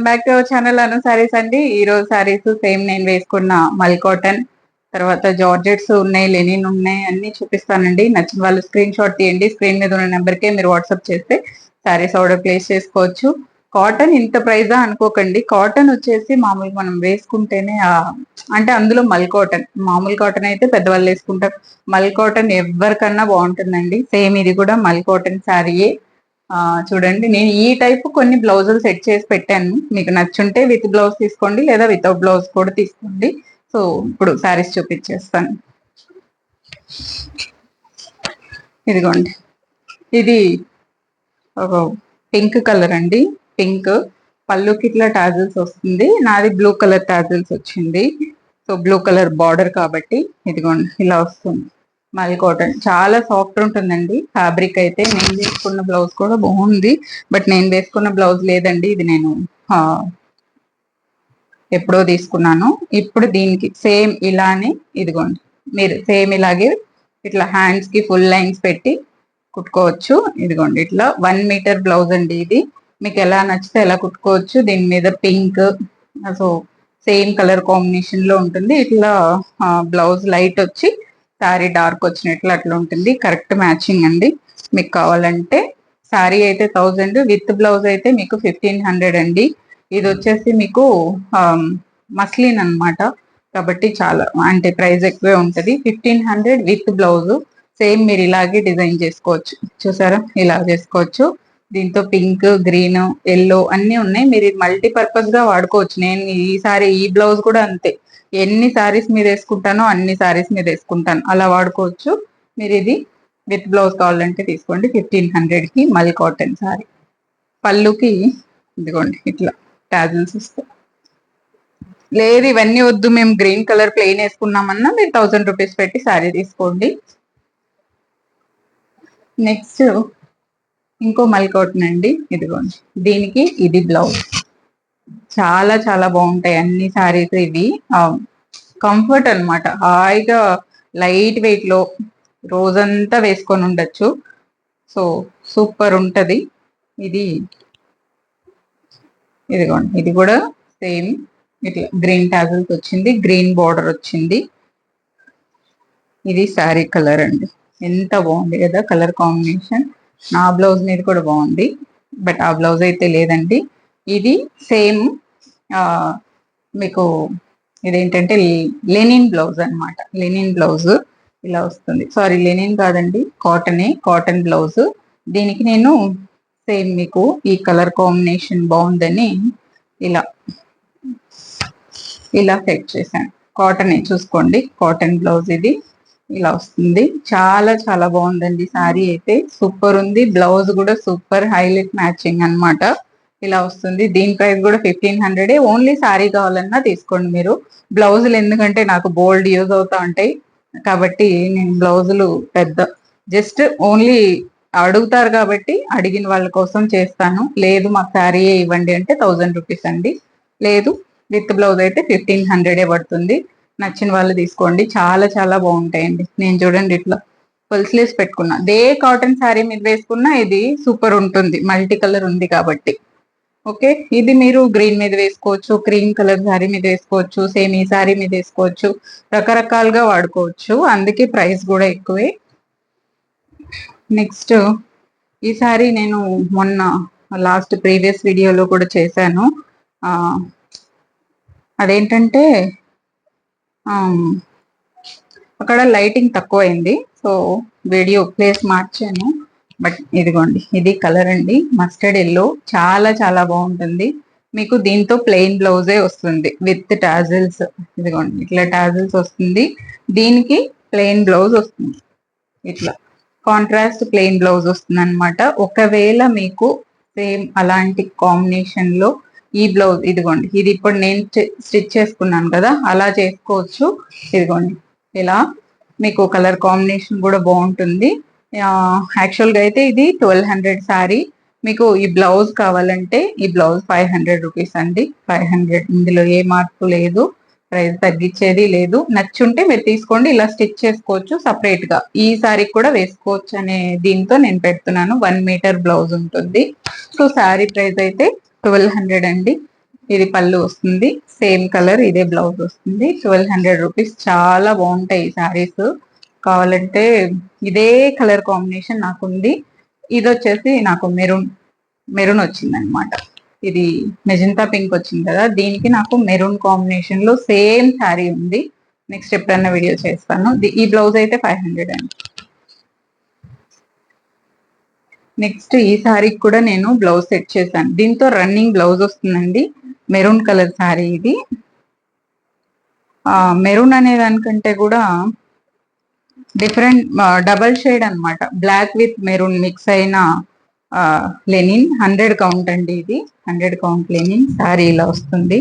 Back to our channel అను సారీస్ అండి. ఈ రోజు సారీస్ సేమ్ నేను వేసుకున్న మల్ కాటన్, తర్వాత జార్జెట్స్ ఉన్నాయి, లెనిన్ ఉన్నాయి, అన్ని చూపిస్తానండి. నచ్చిన వాళ్ళు స్క్రీన్ షాట్ తీయండి. స్క్రీన్ మీద ఉన్న నెంబర్కే మీరు వాట్సాప్ చేస్తే సారీస్ ఆర్డర్ ప్లేస్ చేసుకోవచ్చు. కాటన్ ఇంత ప్రైజా అనుకోకండి. కాటన్ వచ్చేసి మామూలుగా మనం వేసుకుంటేనే అంటే అందులో మల్ కాటన్, మామూలు కాటన్ అయితే పెద్దవాళ్ళు వేసుకుంటారు. మల్ కాటన్ ఎవరికన్నా బాగుంటుందండి. సేమ్ ఇది కూడా మల్ కాటన్ శారీయే. చూడండి, నేను ఈ టైప్ కొన్ని బ్లౌజులు సెట్ చేసి పెట్టాను. మీకు నచ్చుంటే విత్ బ్లౌజ్ తీసుకోండి, లేదా వితౌట్ బ్లౌజ్ కూడా తీసుకోండి. సో ఇప్పుడు శారీస్ చూపించేస్తాను. ఇదిగోండి, ఇది ఒక పింక్ కలర్ అండి. పింక్ పళ్ళుకి ఇట్లా టాజిల్స్ వస్తుంది. నాది బ్లూ కలర్ టాజిల్స్ వచ్చింది. సో బ్లూ కలర్ బార్డర్ కాబట్టి ఇదిగోండి ఇలా వస్తుంది. మల్ కాటన్ చాలా సాఫ్ట్ ఉంటుందండి. ఫ్యాబ్రిక్ అయితే నేను వేసుకున్న బ్లౌజ్ కూడా బాగుంది. బట్ నేను వేసుకున్న బ్లౌజ్ లేదండి, ఇది నేను ఎప్పుడో తీసుకున్నాను. ఇప్పుడు దీనికి సేమ్ ఇలానే ఇదిగోండి, మీరు సేమ్ ఇలాగే ఇట్లా హ్యాండ్స్ కి ఫుల్ లైన్స్ పెట్టి కుట్టుకోవచ్చు. ఇదిగోండి ఇట్లా 1 మీటర్ బ్లౌజ్ అండి ఇది. మీకు ఎలా నచ్చితే ఎలా కుట్టుకోవచ్చు. దీని మీద pink, so same colour combination లో ఉంటుంది. ఇట్లా బ్లౌజ్ లైట్ వచ్చి శారీ డార్క్ వచ్చినట్లు అట్లా ఉంటుంది. కరెక్ట్ మ్యాచింగ్ అండి. మీకు కావాలంటే శారీ అయితే 1000, విత్ బ్లౌజ్ అయితే మీకు 1500 అండి. ఇది వచ్చేసి మీకు మస్లిన్ అన్నమాట, కాబట్టి చాలా అంటే ప్రైస్ ఎక్కువే ఉంటుంది. 1500 విత్ బ్లౌజ్. సేమ్ మీరు ఇలాగే డిజైన్ చేసుకోవచ్చు. చూసారా, ఇలా చేసుకోవచ్చు. దీంతో పింక్, గ్రీన్, ఎల్లో అన్ని ఉన్నాయి. మీరు ఇది మల్టీపర్పస్ గా వాడుకోవచ్చు. నేను ఈసారి ఈ బ్లౌజ్ కూడా అంతే, ఎన్ని సారీస్ మీద వేసుకుంటానో అన్ని సారీస్ మీద వేసుకుంటాను, అలా వాడుకోవచ్చు. మీరు ఇది విత్ బ్లౌజ్ కావాలంటే తీసుకోండి. 1500 కి మల్ కాటన్ సారీ. పళ్ళుకి ఇదిగోండి ఇట్లా టాజిల్స్ ఇస్తాయి. లేదు ఇవన్నీ వద్దు, మేము గ్రీన్ కలర్ ప్లెయిన్ వేసుకున్నామన్నా మీరు 1000 రూపీస్ పెట్టి శారీ తీసుకోండి. నెక్స్ట్ ఇంకో మల్ కాటన్ అండి. ఇదిగోండి, దీనికి ఇది బ్లౌజ్. చాలా చాలా బాగుంటాయి అన్ని శారీస్. ఇవి కంఫర్ట్ అన్నమాట. హాయిగా లైట్ వెయిట్ లో రోజంతా వేసుకొని ఉండొచ్చు. సో సూపర్ ఉంటది. ఇది ఇదిగోండి, ఇది కూడా సేమ్ ఇట్లా గ్రీన్ టాజిల్స్ వచ్చింది, గ్రీన్ బార్డర్ వచ్చింది. ఇది శారీ కలర్ అండి. ఎంత బాగుంది కదా కలర్ కాంబినేషన్. నా బ్లౌజ్ మీద కూడా బాగుంది, బట్ ఆ బ్లౌజ్ అయితే లేదండి. ఇది సేమ్ మీకు ఇదేంటంటే లెనిన్ బ్లౌజ్ అన్నమాట. లెనిన్ బ్లౌజ్ ఇలా వస్తుంది. సారీ, లెనిన్ కాదండి, కాటనే, కాటన్ బ్లౌజ్. దీనికి నేను సేమ్ మీకు ఈ కలర్ కాంబినేషన్ బాగుందని ఇలా ఇలా సెట్ చేశాను. కాటనే, చూసుకోండి, కాటన్ బ్లౌజ్ ఇది ఇలా వస్తుంది. చాలా చాలా బాగుందండి. శారీ అయితే సూపర్ ఉంది. బ్లౌజ్ కూడా సూపర్ హైలైట్ మ్యాచింగ్ అన్నమాట. ఇలా వస్తుంది. దీని ప్రైస్ కూడా 1500. ఓన్లీ శారీ కావాలన్నా తీసుకోండి మీరు. బ్లౌజులు ఎందుకంటే నాకు బోల్డ్ యూజ్ అవుతా ఉంటాయి, కాబట్టి నేను బ్లౌజులు పెద్ద జస్ట్ ఓన్లీ అడుగుతారు కాబట్టి అడిగిన వాళ్ళ కోసం చేస్తాను. లేదు మాకు శారీయే ఇవ్వండి అంటే 1000 రూపీస్ అండి. లేదు విత్ బ్లౌజ్ అయితే 1500 పడుతుంది. నచ్చిన వాళ్ళు తీసుకోండి. చాలా చాలా బాగుంటాయండి. నేను చూడండి ఇట్లా ఫుల్ స్లీవ్స్ పెట్టుకున్నా. దే కాటన్ శారీ మీద వేసుకున్నా ఇది సూపర్ ఉంటుంది, మల్టీ కలర్ ఉంది కాబట్టి. ఓకే, ఇది మీరు గ్రీన్ మీద వేసుకోవచ్చు, క్రీమ్ కలర్ శారీ మీద వేసుకోవచ్చు, సేమ్ ఈ శారీ మీద వేసుకోవచ్చు, రకరకాలుగా వాడుకోవచ్చు. అందుకే ప్రైస్ కూడా ఎక్కువే. నెక్స్ట్ ఈ శారీ నేను మొన్న లాస్ట్ ప్రీవియస్ వీడియోలో కూడా చేశాను. అదేంటంటే అక్కడ లైటింగ్ తక్కువైంది, సో వీడియో ప్లేస్ మార్చాను. బట్ ఇదిగోండి, ఇది కలర్ అండి, మస్టర్డ్ ఎల్లో. చాలా చాలా బాగుంటుంది. మీకు దీంతో ప్లెయిన్ బ్లౌజే వస్తుంది విత్ టాజిల్స్. ఇదిగోండి ఇట్లా టాజిల్స్ వస్తుంది. దీనికి ప్లెయిన్ బ్లౌజ్ వస్తుంది. ఇట్లా కాంట్రాస్ట్ ప్లెయిన్ బ్లౌజ్ వస్తుంది అనమాట. ఒకవేళ మీకు సేమ్ అలాంటి కాంబినేషన్ లో ఈ బ్లౌజ్, ఇదిగోండి ఇది ఇప్పుడు నేను స్టిచ్ చేసుకున్నాను కదా, అలా చేసుకోవచ్చు. ఇదిగోండి ఇలా మీకు కలర్ కాంబినేషన్ కూడా బాగుంటుంది. యాక్చువల్ గా అయితే ఇది 1200 శారీ. మీకు ఈ బ్లౌజ్ కావాలంటే ఈ బ్లౌజ్ 500 రూపీస్ అండి. 500, ఇందులో ఏ మార్పు లేదు, ప్రైస్ తగ్గించేది లేదు. నచ్చుంటే మీరు తీసుకోండి, ఇలా స్టిచ్ చేసుకోవచ్చు సపరేట్ గా. ఈ శారీ కూడా వేసుకోవచ్చు అనే దీంతో నేను పెడుతున్నాను. 1 మీటర్ బ్లౌజ్ ఉంటుంది. సో శారీ ప్రైస్ అయితే 1200 అండి. ఇది పళ్ళు వస్తుంది, సేమ్ కలర్ ఇదే బ్లౌజ్ వస్తుంది. 1200 రూపీస్. చాలా బాగుంటాయి ఈ శారీస్. కావాలంటే ఇదే కలర్ కాంబినేషన్ నాకుంది. ఇది వచ్చేసి నాకు మెరూన్ మెరూన్ వచ్చింది అనమాట. ఇది మెజంతా పింక్ వచ్చింది కదా, దీనికి నాకు మెరూన్ కాంబినేషన్ లో సేమ్ శారీ ఉంది. నెక్స్ట్ ఎప్పుడన్నా వీడియో చేస్తాను. ఈ బ్లౌజ్ అయితే 500 అండి. నెక్స్ట్ ఈ శారీకి కూడా నేను బ్లౌజ్ సెట్ చేశాను. దీంతో రన్నింగ్ బ్లౌజ్ వస్తుందండి. మెరూన్ కలర్ శారీ ఇది. మెరూన్ అనే దానికంటే కూడా డిఫరెంట్ డబల్ షేడ్ అనమాట. బ్లాక్ విత్ మెరూన్ మిక్స్ అయిన లెనిన్ 100 కౌంట్ అండి. ఇది 100 కౌంట్ లెనిన్ శారీ ఇలా వస్తుంది.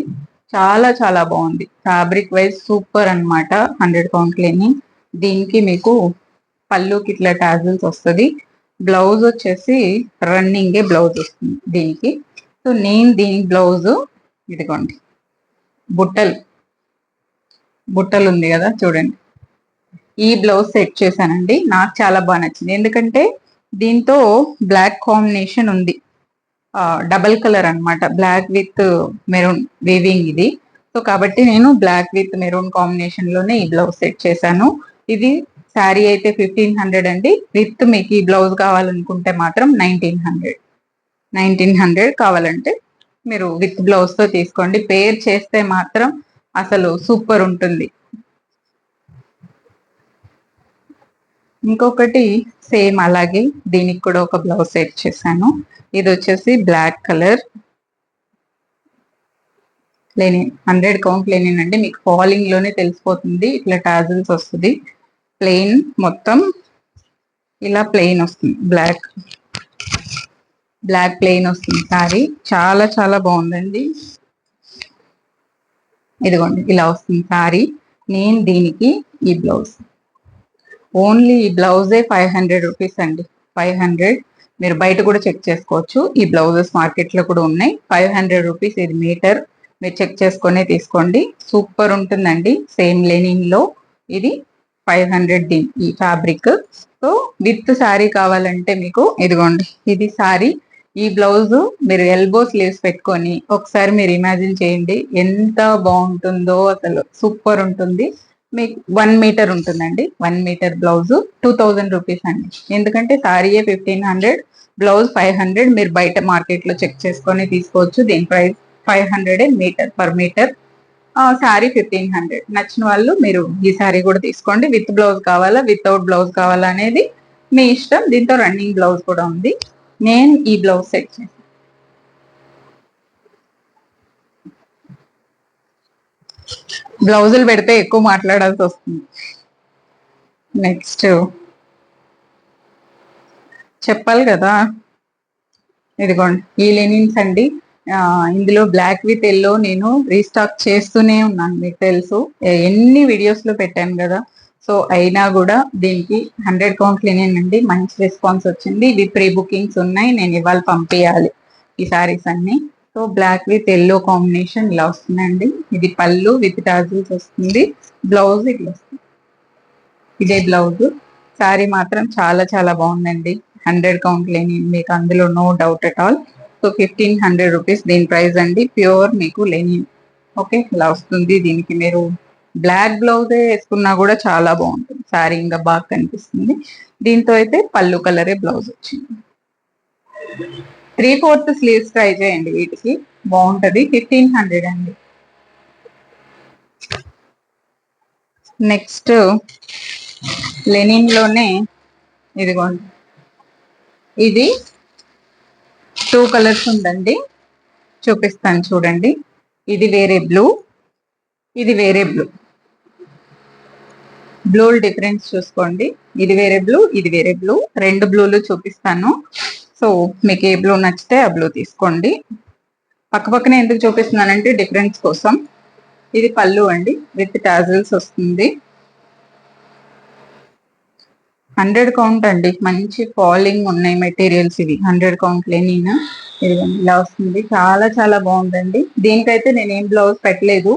చాలా చాలా బాగుంది. ఫ్యాబ్రిక్ వైజ్ సూపర్ అనమాట. 100 కౌంట్ లెనిన్. దీనికి మీకు పళ్ళుకి ఇట్లా టాజిల్స్ వస్తుంది. బ్లౌజ్ వచ్చేసి రన్నింగే బ్లౌజ్ వస్తుంది దీనికి. సో నేను దీని బ్లౌజ్ ఇదిగోండి, బుట్టలు బుట్టలు ఉంది కదా చూడండి, ఈ బ్లౌజ్ సెట్ చేశానండి. నాకు చాలా బాగా నచ్చింది, ఎందుకంటే దీంతో బ్లాక్ కాంబినేషన్ ఉంది. డబల్ కలర్ అనమాట, బ్లాక్ విత్ మెరూన్ వీవింగ్ ఇది. సో కాబట్టి నేను బ్లాక్ విత్ మెరూన్ కాంబినేషన్ లోనే ఈ బ్లౌజ్ సెట్ చేశాను. ఇది శారీ అయితే 1500 అండి. విత్ మీకు ఈ బ్లౌజ్ కావాలనుకుంటే మాత్రం 1900 కావాలంటే మీరు విత్ బ్లౌజ్ తో తీసుకోండి. పేర్ చేస్తే మాత్రం అసలు సూపర్ ఉంటుంది. ఇంకొకటి సేమ్ అలాగే దీనికి కూడా ఒక బ్లౌజ్ సెట్ చేశాను. ఇది వచ్చేసి black colour linen, 100 count linen అండి. మీకు ఫాలింగ్ లోనే తెలిసిపోతుంది. ఇట్లా టాజిల్స్ వస్తుంది. ప్లెయిన్ మొత్తం ఇలా ప్లెయిన్ వస్తుంది. బ్లాక్ ప్లెయిన్ వస్తుంది సారీ. చాలా చాలా బాగుందండి. ఇదిగోండి ఇలా వస్తుంది సారీ. నేను దీనికి ఈ బ్లౌజ్, ఓన్లీ ఈ బ్లౌజే 500 రూపీస్ అండి. 500. మీరు బయట కూడా చెక్ చేసుకోవచ్చు. ఈ బ్లౌజెస్ మార్కెట్ లో కూడా ఉన్నాయి. 500 రూపీస్ ఇది మీటర్. మీరు చెక్ చేసుకునే తీసుకోండి. సూపర్ ఉంటుందండి. సేమ్ లెనిన్ లో ఇది 500 ఈ ఫ్యాబ్రిక్. సో విత్ శారీ కావాలంటే మీకు ఇదిగోండి ఇది శారీ. ఈ బ్లౌజ్ మీరు ఎల్బో స్లీవ్స్ పెట్టుకొని ఒకసారి మీరు ఇమాజిన్ చేయండి ఎంత బాగుంటుందో. అసలు సూపర్ ఉంటుంది. మీకు 1 మీటర్ ఉంటుందండి. 1 మీటర్ బ్లౌజ్ 2000 రూపీస్ అండి. ఎందుకంటే శారీయే 1500, బ్లౌజ్ 500. మీరు బయట మార్కెట్ లో చెక్ చేసుకొని తీసుకోవచ్చు. దీని price 500 metre per metre. Sari 1500. నచ్చిన వాళ్ళు మీరు ఈ శారీ కూడా తీసుకోండి. విత్ బ్లౌజ్ కావాలా వితౌట్ బ్లౌజ్ కావాలా అనేది మీ ఇష్టం. దీంతో రన్నింగ్ బ్లౌజ్ కూడా ఉంది. నేను ఈ బ్లౌజ్ సెట్ చేశాను. బ్లౌజులు పెడితే ఎక్కువ మాట్లాడాల్సి వస్తుంది. నెక్స్ట్ చెప్పాలి కదా, ఇదిగోండి ఈ లెనిన్స్ అండి. ఇందులో బ్లాక్ విత్ ఎల్లో నేను రీస్టాక్ చేస్తూనే ఉన్నాను. మీకు తెలుసు, ఎన్ని వీడియోస్ లో పెట్టాను కదా. సో అయినా కూడా దీనికి 100 కౌంట్ లెనిన్ అండి. మంచి రెస్పాన్స్ వచ్చింది. ఇవి ప్రీ బుకింగ్స్ ఉన్నాయి. నేను ఇవాళ పంపించాలి ఈ సారీస్ అన్ని. So black with yellow combination ఇలా వస్తుందండి. ఇది పళ్ళు విత్ టాజిల్స్ వస్తుంది. బ్లౌజ్ ఇట్లా వస్తుంది. ఇదే బ్లౌజ్. శారీ మాత్రం చాలా చాలా బాగుందండి. 100 కౌంట్ లెనిన్, మీకు అందులో no doubt at all. So 1500 rupees దీని ప్రైస్ అండి. ప్యూర్ మీకు లెనిన్. ఓకే, ఇలా వస్తుంది. దీనికి మీరు బ్లాక్ బ్లౌజే వేసుకున్నా కూడా చాలా బాగుంటుంది. శారీ ఇంకా బాగా కనిపిస్తుంది. దీంతో అయితే పళ్ళు కలరే బ్లౌజ్ వచ్చింది. 3/4 స్లీవ్స్ ట్రై చేయండి, వీటికి బాగుంటది. 1500 అండి. నెక్స్ట్ లెనిన్ లోనే ఇదిగోండి, ఇది 2 కలర్స్ ఉందండి. చూపిస్తాను చూడండి. ఇది వేరే బ్లూ, ఇది వేరే బ్లూ. బ్లూ డిఫరెన్స్ చూసుకోండి. ఇది వేరే బ్లూ, ఇది వేరే బ్లూ. 2 బ్లూలు చూపిస్తాను. సో మీకు ఏ బ్లూ నచ్చితే ఆ బ్లూ తీసుకోండి. పక్క పక్కనే ఎందుకు చూపిస్తున్నానంటే డిఫరెన్స్ కోసం. ఇది పళ్ళు అండి, విత్ టాజిల్స్ వస్తుంది. 100 కౌంట్ అండి. మంచి ఫాలింగ్ ఉన్నాయి మెటీరియల్స్ ఇవి. 100 కౌంట్ లెనిన్. ఇదిగోండి ఇలా వస్తుంది. చాలా చాలా బాగుందండి. దీనికైతే నేను ఏం బ్లౌజ్ పెట్టలేదు.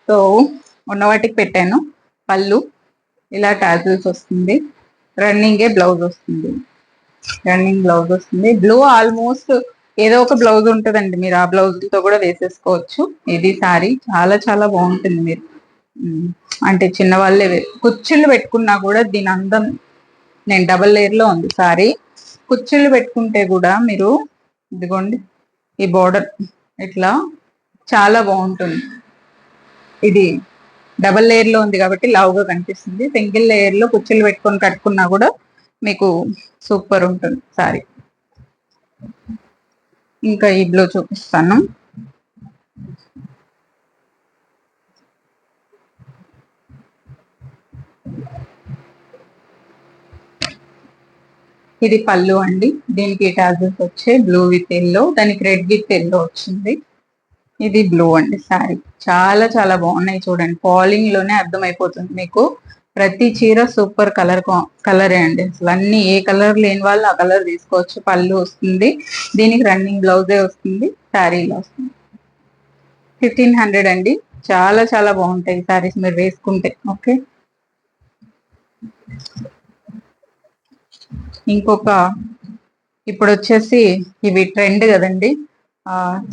సో ఉన్న వాటికి పెట్టాను. పళ్ళు ఇలా టాజిల్స్ వస్తుంది. రన్నింగే బ్లౌజ్ వస్తుంది. రన్నింగ్ బ్లౌజ్ వస్తుంది. బ్లూ ఆల్మోస్ట్ ఏదో ఒక బ్లౌజ్ ఉంటుందండి, మీరు ఆ బ్లౌజ్ తో కూడా వేసేసుకోవచ్చు. ఇది సారీ చాలా చాలా బాగుంటుంది. మీరు అంటే చిన్న వాళ్ళే కుచ్చిళ్ళు పెట్టుకున్నా కూడా దీని అందం. నేను డబల్ లేయర్ లో ఉంది సారీ. కుచ్చిళ్ళు పెట్టుకుంటే కూడా మీరు ఇదిగోండి ఈ బోర్డర్ ఇట్లా చాలా బాగుంటుంది. ఇది డబల్ లేయర్ లో ఉంది కాబట్టి లావుగా కనిపిస్తుంది. సింగిల్ లేయర్ లో కుచ్చిళ్ళు పెట్టుకొని కట్టుకున్నా కూడా మీకు సూపర్ ఉంటుంది సారీ. ఇంకా ఈ బ్లూ చూపిస్తాను. ఇది పళ్ళు అండి. దీనికి టాజల్స్ వచ్చే బ్లూ విత్ ఎల్లో, దానికి రెడ్ విత్ ఎల్లో వచ్చింది. ఇది బ్లూ అండి సారీ. చాలా చాలా బాగున్నాయి చూడండి. ఫాలింగ్ లోనే అర్థమైపోతుంది మీకు. ప్రతి చీర సూపర్ కలరే అండి. అసలు అన్ని ఏ కలర్ లేని వాళ్ళు ఆ కలర్ తీసుకోవచ్చు. పళ్ళు వస్తుంది, దీనికి రన్నింగ్ బ్లౌజే వస్తుంది, శారీలో వస్తుంది. 1500 అండి. చాలా చాలా బాగుంటాయి సారీస్ మీరు వేసుకుంటే. ఓకే, ఇంకొక ఇప్పుడు వచ్చేసి ఇవి ట్రెండ్ కదండి.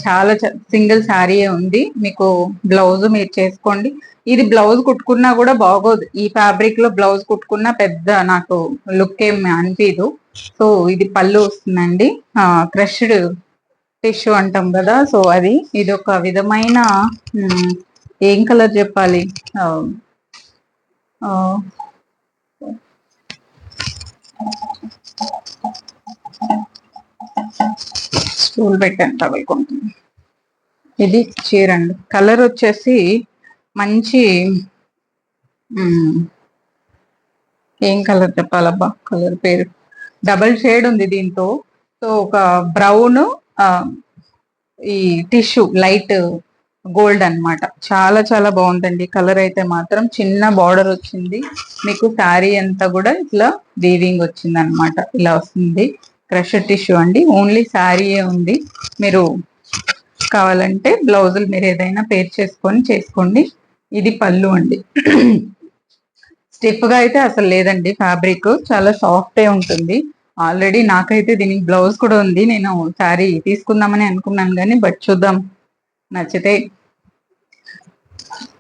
చాలా సింగిల్ శారీయే ఉంది మీకు. బ్లౌజ్ మీరు చేసుకోండి. ఇది బ్లౌజ్ కుట్టుకున్నా కూడా బాగోదు. ఈ ఫ్యాబ్రిక్ లో బ్లౌజ్ కుట్టుకున్నా పెద్ద నాకు లుక్ ఏం అనిపించదు. సో ఇది పళ్ళు వస్తుందండి. క్రష్డ్ టిష్యూ అంటాం కదా, సో అది. ఇది ఒక విధమైన ఏం కలర్ చెప్పాలి, స్టూల్ పెట్టాను తగులుకుంటుంది. ఇది చీర అండి. కలర్ వచ్చేసి మంచి ఏం కలర్ చెప్పాలబ్బా, కలర్ పేరు డబల్ షేడ్ ఉంది దీంతో. సో ఒక బ్రౌన్, ఈ టిష్యూ లైట్ గోల్డ్ అన్నమాట. చాలా చాలా బాగుందండి. కలర్ అయితే మాత్రం చిన్న బార్డర్ వచ్చింది మీకు. శారీ అంతా కూడా ఇట్లా వీవింగ్ వచ్చింది అనమాట. ఇలా వస్తుంది. క్రష్ టిష్యూ అండి. ఓన్లీ శారీయే ఉంది. మీరు కావాలంటే బ్లౌజులు మీరు ఏదైనా పేర్ చేసుకొని చేసుకోండి. ఇది పళ్ళు అండి. స్టిఫ్ గా అయితే అసలు లేదండి. ఫ్యాబ్రిక్ చాలా సాఫ్ట్ ఉంటుంది. ఆల్రెడీ నాకైతే దీనికి బ్లౌజ్ కూడా ఉంది. నేను శారీ తీసుకుందామని అనుకున్నాను కానీ బట్ చూద్దాం, నచ్చితే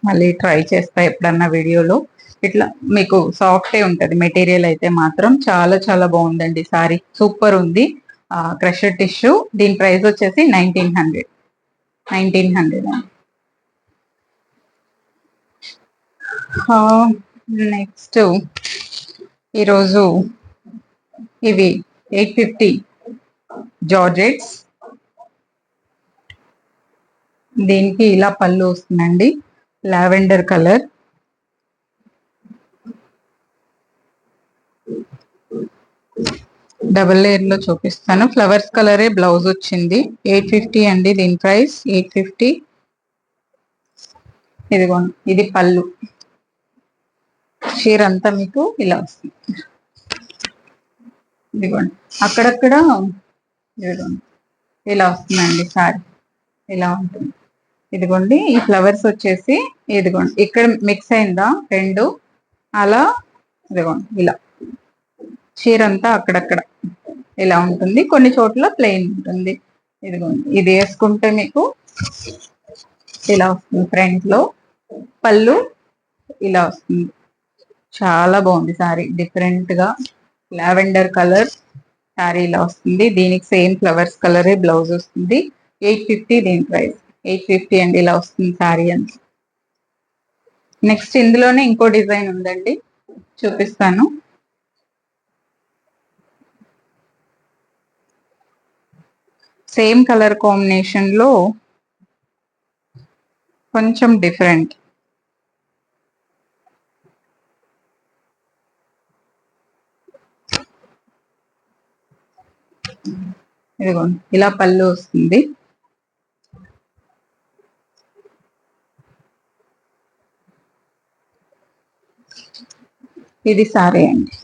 మళ్ళీ ట్రై చేస్తా ఎప్పుడన్నా వీడియోలో. ఇట్లా మీకు సాఫ్టే ఉంటది. మెటీరియల్ అయితే మాత్రం చాలా చాలా బాగుందండి. సారీ సూపర్ ఉంది. Crusher tissue. దీని ప్రైస్ వచ్చేసి 1900. నెక్స్ట్ ఈరోజు ఇవి 850 జార్జెట్స్. దీనికి ఇలా పళ్ళు వస్తుందండి, లావెండర్ కలర్. డబల్ లేయర్ లో చూపిస్తాను. ఫ్లవర్స్ కలరే బ్లౌజ్ వచ్చింది. 850 అండి దీని ప్రైస్. 850. ఇదిగోండి, ఇది పళ్ళు. చీర అంతా మీకు ఇలా వస్తుంది. ఇదిగోండి అక్కడక్కడ ఇదిగోండి ఇలా వస్తుందండి సారీ. ఇలా ఉంటుంది. ఇదిగోండి ఈ ఫ్లవర్స్ వచ్చేసి ఇదిగోండి ఇక్కడ మిక్స్ అయిందా రెండు, అలా ఇదిగోండి ఇలా చీర అంతా అక్కడక్కడ ఇలా ఉంటుంది. కొన్ని చోట్ల ప్లెయిన్ ఉంటుంది. ఇదిగోండి ఇది వేసుకుంటే మీకు ఇలా వస్తుంది. ఫ్రంట్ లో పళ్ళు ఇలా వస్తుంది. చాలా బాగుంది సారీ. డిఫరెంట్ గా లావెండర్ కలర్ శారీ ఇలా వస్తుంది. దీనికి సేమ్ ఫ్లవర్స్ కలరే బ్లౌజ్ వస్తుంది. 850 దీని ప్రైస్. 850 అండి. ఇలా వస్తుంది శారీ అంతా. నెక్స్ట్ ఇందులోనే ఇంకో డిజైన్ ఉందండి, చూపిస్తాను. సేమ్ కలర్ కాంబినేషన్ లో కొంచెం డిఫరెంట్. ఇదిగోండి ఇలా పళ్ళు వస్తుంది. ఇది సారీ అండి.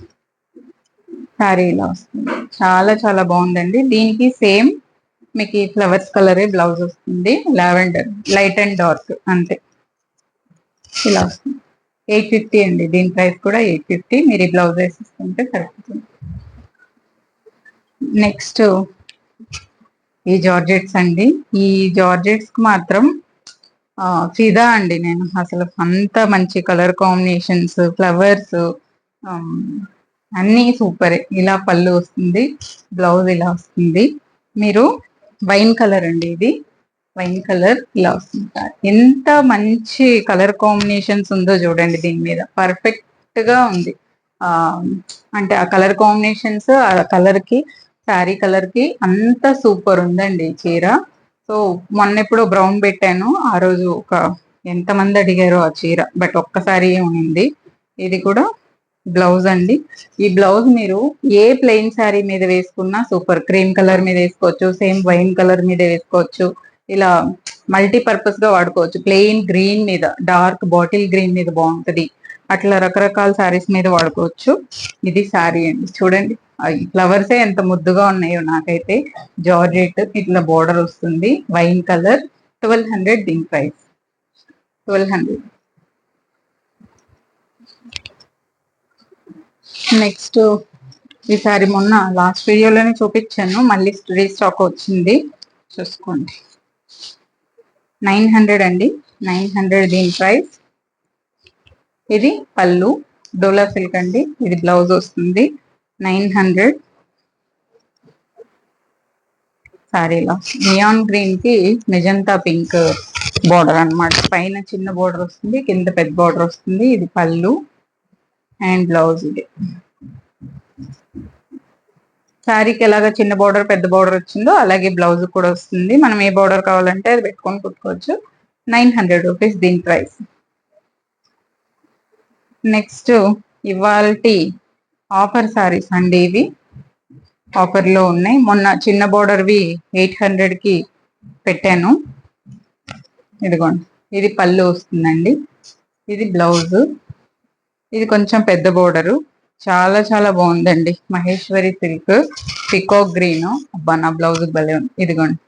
సారీ ఇలా వస్తుంది. చాలా చాలా బాగుందండి. దీనికి సేమ్ మీకు ఈ ఫ్లవర్స్ కలరే బ్లౌజ్ వస్తుంది. లావెండర్ లైట్ అండ్ డార్క్ అంతే. ఇలా వస్తుంది. 850 అండి. దీని ప్రైస్ కూడా 850. మీరు ఈ బ్లౌజ్ వేసేసుకుంటే సరిపోతుంది. నెక్స్ట్ ఈ జార్జెట్స్ అండి. ఈ జార్జెట్స్ కి మాత్రం ఫిదా అండి నేను. అసలు అంత మంచి కలర్ కాంబినేషన్స్, ఫ్లవర్స్ అన్నీ సూపర్. ఇలా పళ్ళు వస్తుంది, బ్లౌజ్ ఇలా వస్తుంది. మీరు వైన్ కలర్ అండి, ఇది వైన్ కలర్ ఇలా వస్తుంది. ఎంత మంచి కలర్ కాంబినేషన్స్ ఉందో చూడండి దీని మీద, పర్ఫెక్ట్ గా ఉంది. ఆ అంటే ఆ కలర్ కాంబినేషన్స్, ఆ కలర్ కి, శారీ కలర్ కి అంత సూపర్ ఉందండి చీర. సో మొన్న ఎప్పుడో బ్రౌన్ పెట్టాను, ఆ రోజు ఒక ఎంతమంది అడిగారో ఆ చీర, బట్ ఒక్కసారి ఉంది. ఇది కూడా బ్లౌజ్ అండి. ఈ బ్లౌజ్ మీరు ఏ ప్లెయిన్ శారీ మీద వేసుకున్నా సూపర్. క్రీమ్ కలర్ మీద వేసుకోవచ్చు, సేమ్ వైన్ కలర్ మీద వేసుకోవచ్చు, ఇలా మల్టీపర్పస్ గా వాడుకోవచ్చు. ప్లెయిన్ గ్రీన్ మీద, డార్క్ బాటిల్ గ్రీన్ మీద బాగుంటది, అట్లా రకరకాల శారీస్ మీద వాడుకోవచ్చు. ఇది శారీ అండి, చూడండి ఫ్లవర్సే ఎంత ముద్దుగా ఉన్నాయో నాకైతే. జార్జెట్ ఇట్లా బోర్డర్ వస్తుంది, వైన్ కలర్. 1200 దీని ప్రైస్, 1200. నెక్స్ట్ ఈ సారీ మొన్న లాస్ట్ వీడియోలోనే చూపించాను, మళ్ళీ రీస్టాక్ వచ్చింది, చూసుకోండి. 900 అండి, 900 దీని ప్రైస్. ఇది పళ్ళు, డోలా సిల్క్ అండి. ఇది బ్లౌజ్ వస్తుంది, 900. సారీలో నియాన్ గ్రీన్ కి మెజంతా పింక్ బోర్డర్ అన్నమాట. పైన చిన్న బోర్డర్ వస్తుంది, కింద పెద్ద బోర్డర్ వస్తుంది. ఇది పళ్ళు అండ్ బ్లౌజ్. ఇది శారీకి ఎలాగ చిన్న బోర్డర్ పెద్ద బోర్డర్ వచ్చిందో అలాగే బ్లౌజ్ కూడా వస్తుంది. మనం ఏ బోర్డర్ కావాలంటే అది పెట్టుకొని కుట్టుకోవచ్చు. 900 రూపీస్ దీని ప్రైస్. నెక్స్ట్ ఇవాల్టి ఆఫర్ సారీస్ అండి, ఇవి ఆఫర్ లో ఉన్నాయి. మొన్న చిన్న బోర్డర్వి 800 కి పెట్టాను. ఇదిగోండి, ఇది పళ్ళు వస్తుందండి, ఇది బ్లౌజ్. ఇది కొంచెం పెద్ద బోర్డరు, చాలా చాలా బాగుందండి. Maheshwari silk peacock green. అబ్బా నా బ్లౌజ్ భలే ఉంది. ఇదిగోండి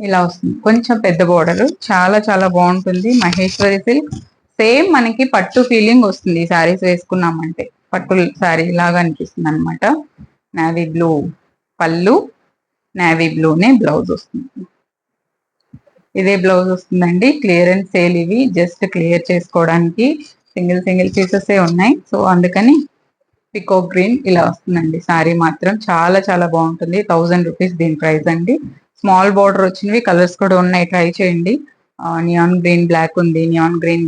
ఇలా వస్తుంది, కొంచెం పెద్ద బోర్డరు, చాలా చాలా బాగుంటుంది. మహేశ్వరి సిల్క్ సేమ్ మనకి పట్టు ఫీలింగ్ వస్తుంది ఈ శారీస్ వేసుకున్నామంటే. పట్టు శారీ లాగా అనిపిస్తుంది అనమాట. నావీ బ్లూ పళ్ళు, నావీ బ్లూనే బ్లౌజ్ వస్తుంది. ఇదే బ్లౌజ్ వస్తుందండి. క్లియరెన్స్ సేల్ ఇవి, జస్ట్ క్లియర్ చేసుకోవడానికి. సింగిల్ సింగిల్ పీసెస్ ఉన్నాయి, సో అందుకని పికాక్ గ్రీన్ ఇలా వస్తుందండి. శారీ మాత్రం చాలా చాలా బాగుంటుంది. 1000 రూపీస్ దీని ప్రైస్ అండి. స్మాల్ బార్డర్ వచ్చినవి కలర్స్ కూడా ఉన్నాయి, ట్రై చేయండి. నియాన్ గ్రీన్ బ్లాక్ ఉంది, నియాన్ గ్రీన్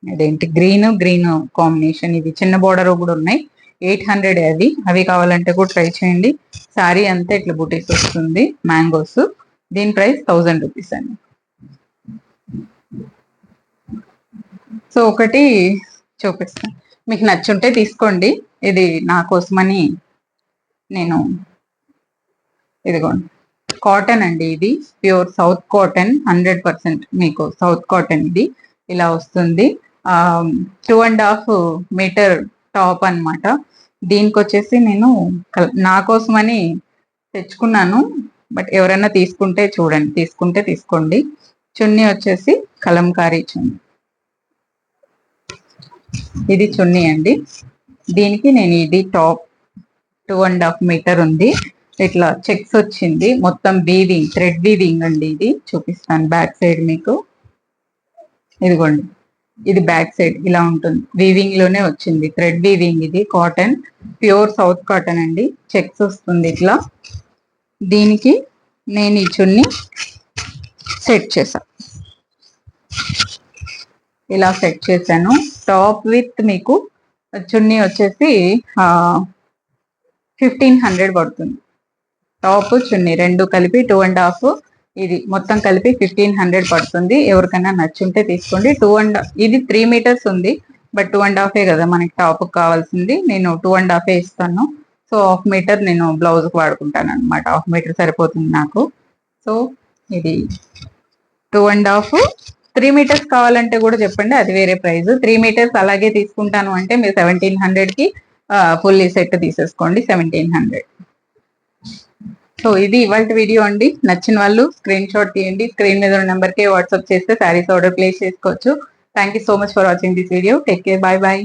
అదేంటి గ్రీన్ గ్రీన్ కాంబినేషన్. ఇది చిన్న బార్డర్ కూడా ఉన్నాయి. 800 అవి కావాలంటే కూడా ట్రై చేయండి. శారీ అంతా ఇట్లా బుటీస్ వస్తుంది, మ్యాంగోస్. దీని ప్రైస్ 1000 రూపీస్ అండి. సో ఒకటి చూపిస్తాను, మీకు నచ్చుంటే తీసుకోండి. ఇది నా కోసమని నేను, ఇదిగోండి కాటన్ అండి, ఇది ప్యూర్ సౌత్ కాటన్, 100% మీకు సౌత్ కాటన్. ఇది ఇలా వస్తుంది. 2.5 మీటర్ టాప్ అన్నమాట. దీనికి వచ్చేసి నేను నా కోసమని తెచ్చుకున్నాను, బట్ ఎవరైనా తీసుకుంటే చూడండి, తీసుకుంటే తీసుకోండి. చున్నీ వచ్చేసి కలంకారీ చున్నీ, ఇది చున్నీ అండి. దీనికి నేను ఇది టాప్ 2.5 మీటర్ ఉంది. ఇట్లా చెక్స్ వచ్చింది, మొత్తం వీవింగ్, థ్రెడ్ వీవింగ్ అండి. ఇది చూపిస్తాను బ్యాక్ సైడ్ మీకు. ఇదిగోండి, ఇది బ్యాక్ సైడ్ ఇలా ఉంటుంది, వీవింగ్ లోనే వచ్చింది, థ్రెడ్ వీవింగ్. ఇది కాటన్, ప్యూర్ సౌత్ కాటన్ అండి. చెక్స్ వస్తుంది ఇట్లా. దీనికి నేను ఈ చున్నీ సెట్ చేశాను, ఇలా సెట్ చేశాను. టాప్ విత్ మీకు చున్నీ వచ్చేసి 1500 పడుతుంది. టాప్ చున్నీ రెండు కలిపి 2.5, ఇది మొత్తం కలిపి 1500 పడుతుంది. ఎవరికైనా నచ్చుంటే తీసుకోండి. ఇది 3 మీటర్స్ ఉంది, బట్ 2.5 కదా మనకి టాప్ కావాల్సింది. నేను 2.5 ఇస్తాను. సో 1/2 మీటర్ నేను బ్లౌజ్ కి వాడుకుంటాను అనమాట. 1/2 మీటర్ సరిపోతుంది నాకు. సో ఇది 2.5. 3 మీటర్స్ కావాలంటే కూడా చెప్పండి, అది వేరే ప్రైస్. 3 మీటర్స్ అలాగే తీసుకుంటాను అంటే మీరు 1700 కి ఫుల్ సెట్ తీసేసుకోండి, 1700. సో ఇది ఇవాళ వీడియో అండి. నచ్చిన వాళ్ళు స్క్రీన్ షాట్ తీయండి, స్క్రీన్ మీద ఉన్న నెంబర్కి వాట్సాప్ చేస్తే శారీస్ ఆర్డర్ ప్లేస్ చేసుకోవచ్చు. Thank you so much for watching this video. Take care, bye bye.